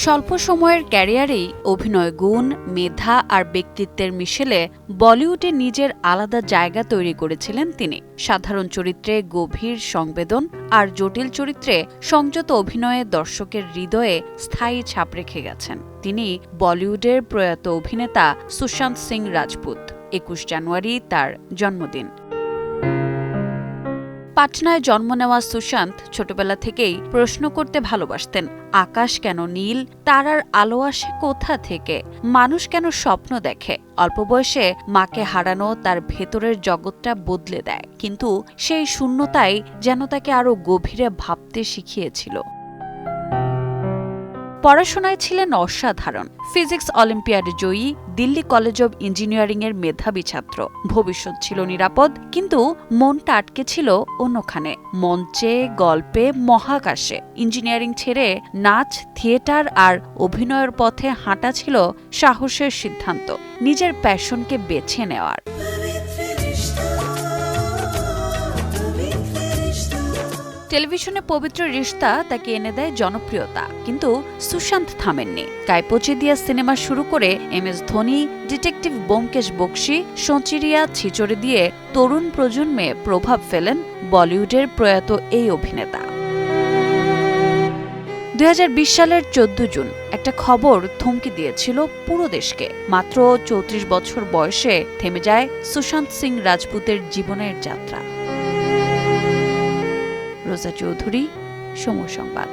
স্বল্প সময়ের ক্যারিয়ারেই অভিনয় গুণ, মেধা আর ব্যক্তিত্বের মিশেলে বলিউডে নিজের আলাদা জায়গা তৈরি করেছিলেন তিনি। সাধারণ চরিত্রে গভীর সংবেদন আর জটিল চরিত্রে সংযত অভিনয়ে দর্শকের হৃদয়ে স্থায়ী ছাপ রেখে গেছেন। তিনি বলিউডের প্রয়াত অভিনেতা সুশান্ত সিং রাজপুত। ২১ জানুয়ারি তার জন্মদিন। পাটনায় জন্ম নেওয়া সুশান্ত ছোটবেলা থেকেই প্রশ্ন করতে ভালোবাসতেন। আকাশ কেন নীল, তারার আলো আসে কোথা থেকে, মানুষ কেন স্বপ্ন দেখে। অল্প বয়সে মাকে হারানো তার ভেতরের জগৎটা বদলে দেয়, কিন্তু সেই শূন্যতাই যেন তাকে আরো গভীরে ভাবতে শিখিয়েছিল। পড়াশোনায় ছিলেন অসাধারণ। ফিজিক্স অলিম্পিয়াডে জয়ী, দিল্লি কলেজ অব ইঞ্জিনিয়ারিং এর মেধাবী ছাত্র। ভবিষ্যৎ ছিল নিরাপদ, কিন্তু মনটা আটকে ছিল অন্যখানে, মঞ্চে, গল্পে, মহাকাশে। ইঞ্জিনিয়ারিং ছেড়ে নাচ, থিয়েটার আর অভিনয়ের পথে হাঁটা ছিল সাহসের সিদ্ধান্ত, নিজের প্যাশনকে বেছে নেওয়ার। টেলিভিশনে পবিত্র রিশতা তাকে এনে দেয় জনপ্রিয়তা, কিন্তু সুশান্ত থামেননি। কাইপোচি দিয়া সিনেমা শুরু করে MS ধোনি, ডিটেকটিভ ব্যোমকেশ বক্সী, সচিরিয়া, ছিচড়ে দিয়ে তরুণ প্রজন্মে প্রভাব ফেলেন বলিউডের প্রয়াত এই অভিনেতা। ২০২০ সালের ১৪ জুন একটা খবর থমকে দিয়েছিল পুরো দেশকে। মাত্র ৩৪ বছর বয়সে থেমে যায় সুশান্ত সিং রাজপুতের জীবনের যাত্রা। রোজা চৌধুরী, সময় সংবাদ।